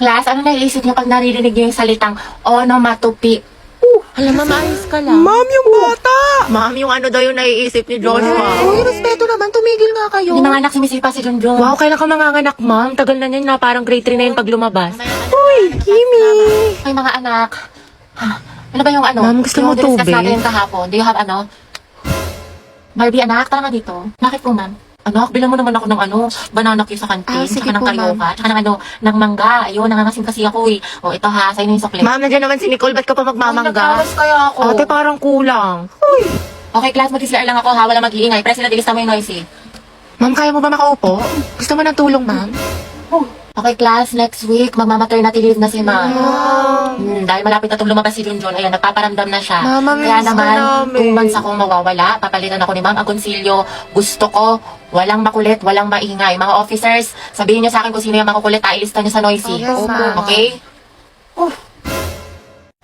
Class, ano naiisip niyo pag naririnig niyo yung salitang onomatopoeia? Alam, ma'am, ayos ka lang. Ma'am, yung bata! Ma'am, yung ano daw yung naiisip ni Joshua. Uy, respeto naman, tumigil nga kayo. Hindi mga anak sumisipa si Junjun. Wow, kailan ka manganganak, ma'am? Tagal na niyan na, parang grade 3 na yun pag lumabas. Uy, Kimi! Ay, mga anak. Ano ba yung ano? Ma'am, gusto mo yung discuss tubig? natin kahapon. Do you have ano? Barbie, anak, tara nga dito. Bakit po, ma'am? Anak, bilang mo naman ako ng ano, banana cue sa kantin, Sige tsaka ng po, karyoka, tsaka ng ano, ng mangga. Ayun, nangangasim kasi ako eh. O, ito ha, sa'yo na yung sukli. Ma'am, nandiyan naman si Nicole, ba't ka pa magmamangga? Nagkakas kaya ako. Ate, parang kulang. Okay, class, mag-isla lang ako ha, wala mag-iingay. President, ilista mo yung noisy. Ma'am, kaya mo ba makaupo? Gusto mo ng tulong, ma'am? Okay, class, next week, magmamaternity leave na si ma'am. Dahil malapit na itong lumabas si Junjun, ayan, nagpaparamdam na siya. Mama, Kaya miss naman, ka namin. 2 months akong mawawala. Papalitan ako ni Ma'am Agoncillo. Gusto ko, walang makulit, walang maingay. Mga officers, sabihin niyo sa akin kung sino yung makukulit, ilista niyo sa noisy. Yes, ma'am. Okay?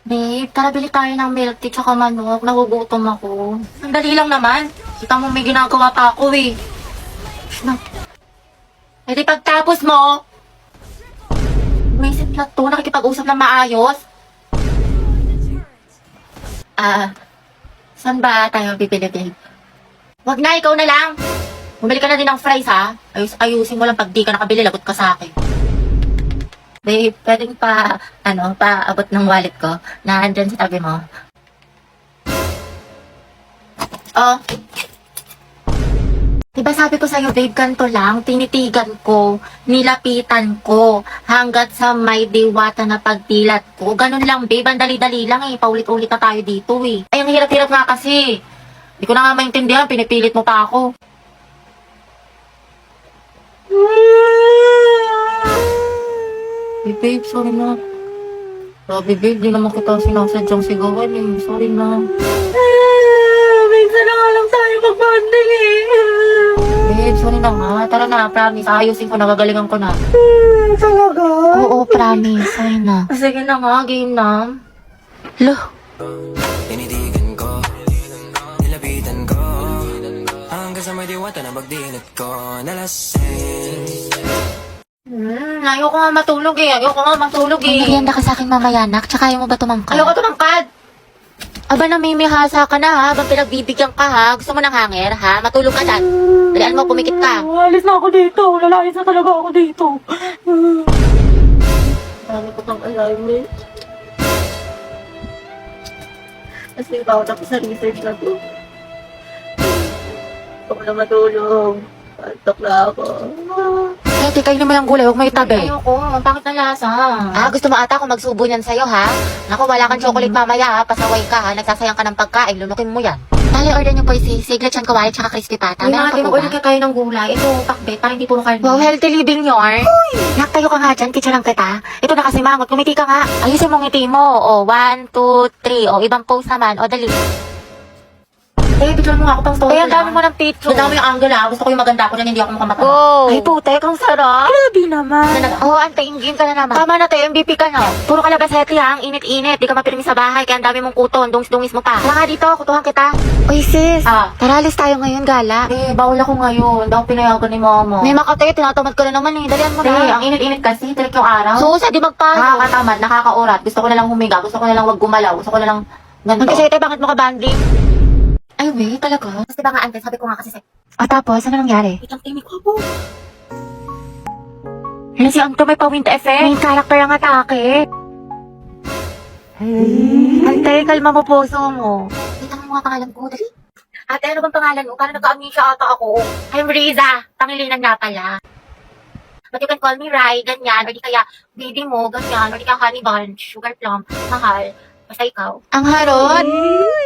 Babe, tara bili tayo ng milk tea tsaka manok. Nagugutom ako. Sandali lang naman. Kita mo may ginagawa pa ako eh. Eh di pagtapos mo, umisip na to, nakikipag-usap na maayos. Saan ba tayo bibili, babe? Wag na, ikaw na lang. Bumili ka na din ng fries, ha? Ayusin mo lang pag di ka nakabili, lagot ka sa akin. Babe, pwedeng paabot ng wallet ko na andyan sa tabi mo. Oh. Diba sabi ko sa'yo, babe, ganito lang, tinitigan ko, nilapitan ko, hanggat sa may diwata na pagdilat ko. Ganun lang, babe, ang dali-dali lang eh, paulit-ulit na tayo dito eh. Ay, ang hirap-hirap nga kasi. Hindi ko na nga maintindihan, pinipilit mo pa ako. Babe, sorry na. Grabe, babe, di naman kita sinasadyang sigawan eh. Sorry na. Minsan na nga lang tayo mag-bonding eh. Babe, sorry na nga. Tara na, promise. Ayusin ko na, gagalingan ko na. Talaga? Oo, promise. Sorry na. Sige na nga, game na. Lo, Tinitigan ko, nilapitan ko, hanggang sa may diwata na pagdilat ko, nalasing. Ayoko nga matulog eh. merienda ka sa akin mamaya, nak. Tsaka ayaw mo ba tumangkad? Ayoko tumangkad. Aba, namimihasa ka na ha. Habang pinagbibigyan ka ha. Gusto mo ng hanger ha? Matulog ka dyan. Dalian mo, pumikit ka. Alis na ako dito. Lalayas na talaga ako dito. Marami ko pang alarm. Kasi bawat ako sa research na to. Gusto ko na matulog. Pantok na ako. Pwede kayo naman ang gulay. Huwag may tabi. Ayoko, ang pangit na lasa. Gusto mo ata kung magsubo niyan sa'yo, ha? Naku, wala kang chocolate mamaya, ha? Pasaway ka, ha? Nagsasayang ka ng pagkain. Lunukin mo yan. Dali, order niyo po si siglet chan kawali tsaka crispy pata. May Meron mga pa po tinuulit ba? ka kayo ng gulay. Ito, pakbet, para hindi puro karne. Wow, healthy living yarn. Nak, tayo ka nga dyan. Teacher lang kita. Ito na kasi mangot. Kumiti ka nga. Ayusin mo ngiti mo. O, 1, 2, 3. O, ibang pose naman. O, dali. Eh, picture mo nga ako pang story Kaya ang dami mo ng picture. Ganda mo yung angle ha. Gusto ko yung maganda ako dyan, hindi ako mukhang matanda. Oh. Ay, putek, ang sarap. Grabe naman. Oh, antayin ka na naman. Tama na tayo, MVP ka na. Puro ka labasete ha, ang init-init. Di ka mapirmi sa bahay, kaya ang dami mong kuton. Dungis-dungis mo pa. Tara nga dito, kutuhan kita. Uy sis, tara alis tayo ngayon, gala. Eh, bawal ako ngayon. Hindi ako pinayagan ni mama. May makatay, tinatamad ka na naman eh. Dalian mo Eh, na. ang init-init kasi, tirik yung araw. Susa, di magpayo. Nakakatamad, nakakaurat. Gusto ko na lang humiga. Gusto ko na lang wag gumalaw. Gusto ko na lang ganito. Magkasete, bakit mo ka banding? Ay, wait, talaga? Kasi ba nga ante, sabi ko nga kasi tapos, ano nangyari? Wait lang, timik ko po. Ano si Anto may pa-wind effect? May character ang atake. Ante, kalma mo puso mo. Wait lang, mga pangalan ko. Dali. Ate, ano bang pangalan mo? Parang nagka-amnesia ata ako. I'm Riza. Pangilinan nga pala. But you can call me Rai, ganyan. Or di kaya baby mo, ganyan. Or di kaya honey bunch, sugar plum, mahal. Basta ikaw. Ang harot.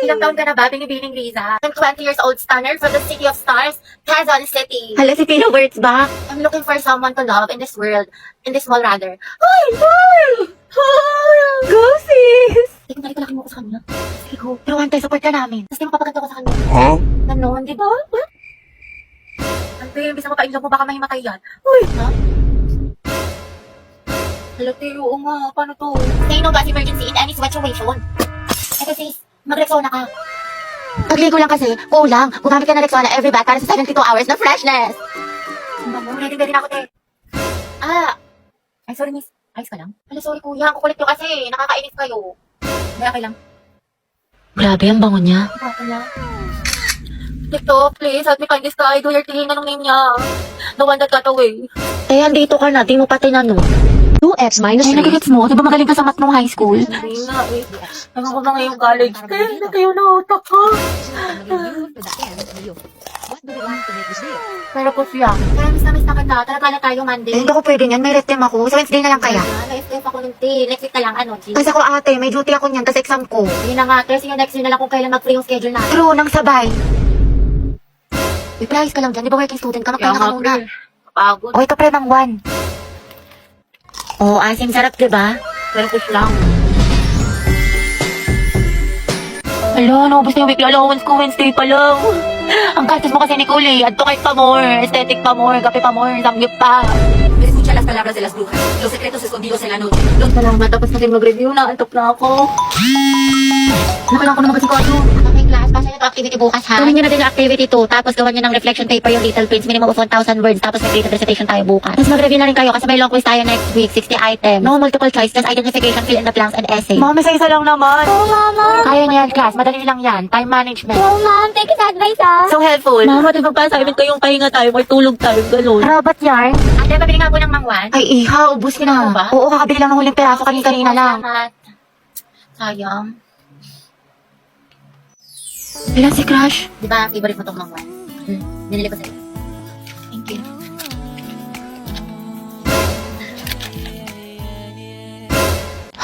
Ilang taon ka na ba? Binibining Riza. I'm 20 years old stunner from the city of stars, Quezon City. Hala, si Pino Words ba? I'm looking for someone to love in this world. In this world, rather. Ay, boy! Go, sis! Hindi ko nalikalaki mo ko sa kanya. Sige, go. Pero ante, support ka namin. Tapos di mapapaganda ko sa kanya. Huh? Ganon, di ba? Ante, imbis na mapailaw mo, baka mahimatay yan. Uy! Ha? Hala, Teo, oo nga. Paano to? Say no gas emergency in any situation. Ito sis, mag-Rexona ka. Pagligo lang kasi, kulang. Gumamit ka ng Rexona every bath para sa 72 hours na freshness. Ready na ako, te. Ay, sorry, miss. Ayos ka lang? Hala, sorry kuya. Ang kukulit nyo kasi. Nakakainis kayo. May okay lang. Grabe, ang bango niya. Okay lang. TikTok, please, help me find this guy. Do your thing. Anong name niya? The one that got away. Eh, andito ka na. Di mo pa tinanong. 2x minus Ay, nagigits mo? Di ba magaling ka sa math nung high school? Hindi nga eh. Ano ko ba ngayong college? Kaya na kayo na utak ko. Pero po siya. Kaya miss na kita. Talaga na tayo Monday. Hindi ko pwede niyan. May rest time ako. Sa Wednesday na lang kaya. Na-escape ako ng tea. Next week na lang, ano, G? Kasi ako ate, may duty ako niyan. Tapos exam ko. Yun na nga, Tess. Yung next year na lang kung kailan mag-free yung schedule natin. True, nang sabay. Iprayos ka lang dyan. Di ba working student ka? Magpahinga ka muna. Pagod. Okay ka pre ng 1. Oo, asim sarap, diba? Pero push lang. Alo, naubos na yung weekly allowance ko. Wednesday pa lang. Ang gastos mo kasi, Nicole, eh. Adto kahit pa more. Aesthetic pa more. Kape pa more. Samgyup pa. Escucha las palabras de las brujas, los secretos escondidos en la noche. Salamat. Tapos na din mag-review na. Antok na ako. Nakalang ko na mag-asikaso. Okay class, pasa nyo ito activity bukas ha. Gawin nyo na din yung activity 2. Tapos gawan nyo ng reflection paper yung little prints. Minimum of 1,000 words. Tapos may creative recitation tayo bukas. Tapos mag-review na rin kayo kasi may long quiz tayo next week. 60 items. No multiple choice. Just identification, fill in the blanks, and essay. Mami, sa isa lang naman. Oh, mama. Kaya niya yan class, madali lang yan. Time management. Oh, ma'am. Thank you sa advice, ah. So helpful. Mama, di ba pa assignment kayong pahinga tayo, may tulog tayo, gano'n. Robot yarn. Ate, mabili nga po ng mangwan. Ay, iha, ubus ka na. Ano ba? Oo, kakabili lang ng huling peraso kanina lang. Salamat. Sayang. Ilan si Crush? Di ba, favorite mo tong mangwan? Binili ko sa'yo. Thank you.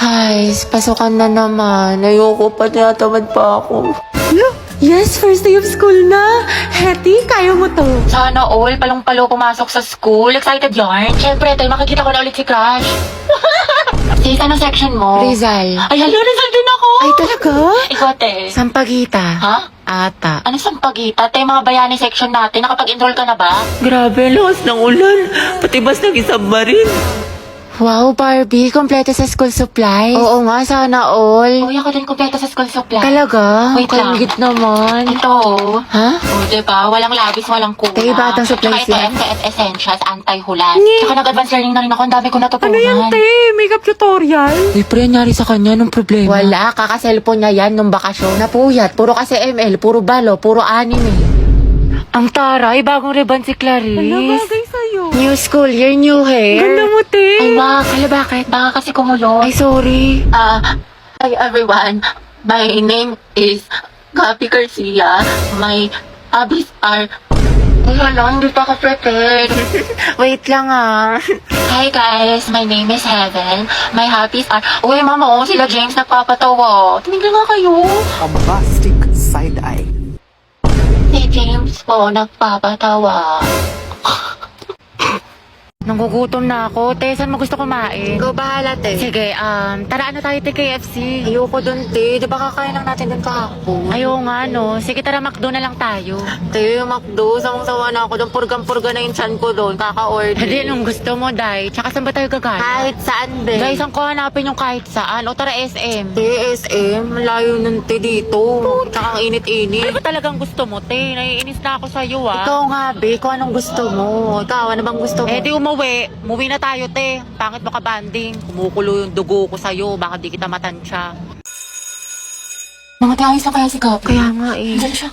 Ay, pasukan na naman. Ayoko pa, tinatamad pa ako. Yes, first day of school na. Hetty, kaya mo to. Sana all, palong-palo pumasok sa school. Excited yarn? Siyempre, tayo makikita ko na ulit si Crush. Sis, anong section mo? Rizal. Ay, hello, Rizal din ako. Ay, talaga? Ikaw, te. Sampagita. Ha? Ata. Ano sampagita? Te, mga bayani section natin. Nakapag-enroll ka na ba? Grabe, lakas ng ulan. Pati bas naging submarine. Wow, Barbie, kompleto sa school supply. Oo nga, sana all. Uy, ako din kumpleto sa school supply. Talaga? Wait lang. Kalingit naman. Ito. Ha? O, diba? Walang labis, walang kuna. Te, batang supplies Tsaka yan. ito, FKS Essentials, anti-hulan. Tsaka nag-advance learning na rin ako. Ang dami ko natutunan. Makeup tutorial? Uy, pre, nangyari sa kanya nung problema. Wala, kaka-cellphone niya yan nung bakasyon. Napuyat, puro kasi ML, puro balo, puro anime. Ang taray, bagong ribbon si Clarice. Ano bagay sa'yo? New school year, new hair. Ganda mo, te. Ay, wag. Hala, bakit? Baka kasi kumulo. Ay, sorry. Hi everyone. My name is Gabi Garcia. My hobbies are... Ay, hala, hindi pa ako prepared. Wait lang Hi guys, my name is Heaven. My hobbies are... Uy, mama, oh, sila James nagpapatawa. Tumigil nga kayo. A bombastic side-eye. Si James po nagpapatawa. Nangugutom na ako. Te, saan mo gusto kumain? Ikaw bahala, te. Sige, tara ano tayo, te, KFC? Ayoko dun, te. Di ba kakain lang natin dun kahapon? Ayaw nga, no. Sige, tara, McDo na lang tayo. Te, Macdo, sawang-sawa na ako dun. Purgang-purga na yung chan ko dun. Kaka-order. Hindi, anong gusto mo, Day? Tsaka saan ba tayo gagana? Kahit saan, be. Guys, saan ko hanapin yung kahit saan? O tara, SM. TSM, malayo nun, te, dito. Tsaka ang init-init. Ano ba talagang gusto mo, te? Naiinis na ako sa'yo, Ikaw nga, be. Ikaw anong gusto mo? Ikaw, ano bang gusto mo? Eh, di umuwi. Umuwi na tayo, te. Pangit mo ka banding. Kumukulo yung dugo ko sa'yo. Baka di kita matansya. Mga tiayos na kaya si Gabi. Kaya nga eh. Diyan siya.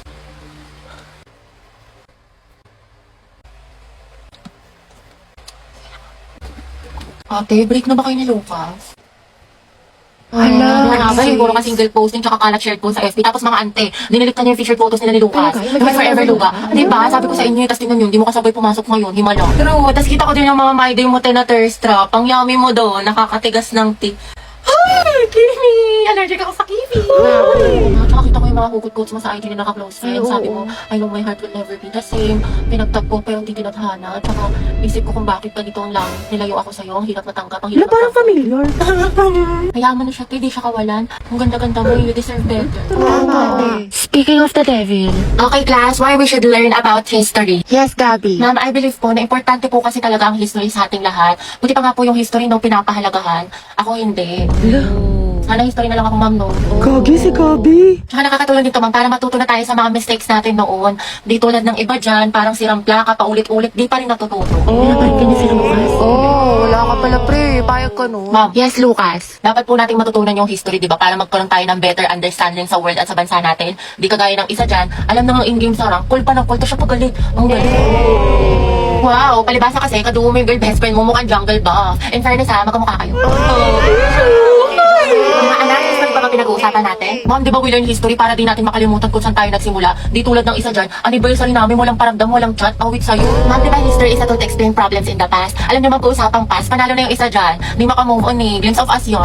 Ate, break na ba kayo ni Lucas? Hala, Wala ba? Siguro ka single posting tsaka kalat shared po sa FB. Tapos mga ante, dinilit na niya yung featured photos nila ni Lucas. Diba forever Luga? Diba? Sabi ko sa inyo, tapos tingnan yun, di mo kasabay pumasok ngayon, himala. True, tapos kita ko din yung mga my day mo na thirst trap. Ang yummy mo doon, nakakatigas ng tea. Ay, Kimi! Allergic ako sa kiwi! Tsaka kita ko yung mga hugot-hugot mo sa IG na naka-close friends. Sabi mo, I know my heart will never be the same. Pinagtag ko pero hindi tinadhana. Tsaka isip ko kung bakit ganito ang langit. Nilayo ako sa'yo, ang hirap matanggap, ang hirap matanggap. familiar. Hayaan mo na siya, hindi siya kawalan. Ang ganda-ganda mo, you deserve better. Speaking of the devil. Okay, class, why we should learn about history. Yes, Gabi. Ma'am, I believe po na importante po kasi talaga ang history sa ating lahat. Buti pa nga po yung history nung pinapahalagahan. Ako hindi. Sana history na lang ako, ma'am, no? Gagi si Gabi. Tsaka nakakatulong dito, ma'am, para matuto na tayo sa mga mistakes natin noon. Di tulad ng iba dyan, parang sirang plaka, paulit-ulit, di pa rin natututo. Wala ka pala, pre. Payag ka, no? Ma'am, Yes, Lucas. dapat po nating matutunan yung history, di ba? Para magkaroon tayo ng better understanding sa world at sa bansa natin. Di kagaya ng isa dyan, alam na nga in-game sa rank, cool pa ng cool, to siya pagalit. Ang galing. Wow, palibasa kasi, kadugo mo yung girl best friend mo, mukhang jungle buff. In fairness ha, magkamukha kayo. Mga anak, history pa ba pinag-uusapan natin? Ma'am, di ba we learn history para di natin makalimutan kung saan tayo nagsimula? Di tulad ng isa dyan, anniversary namin, walang paramdam, walang chat, awit sa'yo. Ma'am, di ba history is a tool to explain problems in the past? Alam niyo mag-uusapang past, panalo na yung isa dyan. Di makamove on eh, glimpse of us yun.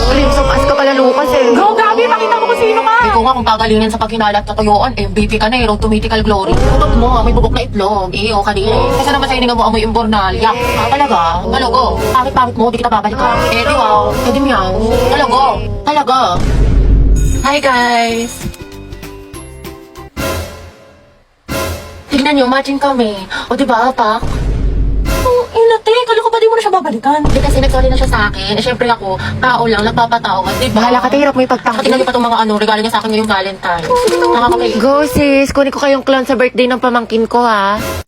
Glimpse of us ka pala, Lucas, eh. Go, Gabi! Makita mo kung sino ka! Hindi ko nga kung pagalingin sa paghinala at katuyuan, MVP ka na eh, road to mythical glory. Kutot mo, may bubok na itlog, iyo kanina. Kasi naman sa hininga mo amoy imbornal, yak. Talaga, talago. Pangit-pangit mo, di kita babalikan. Eh di wow, eh di meow. Talaga. Hi guys! Tignan nyo, matching kami. O diba, Pak? Oh, inate, kala ko ba di mo na siya babalikan? Hindi kasi nag-sorry na siya sa akin. Eh syempre ako, tao lang, nagpapatawad, diba? Bahala ka, hirap mo Saka ipagtakot. tingnan niyo pa itong mga regalo niya sa akin ngayong Valentine. Nakakapay. Go, sis. Kunin ko kayong clown sa birthday ng pamangkin ko, ha?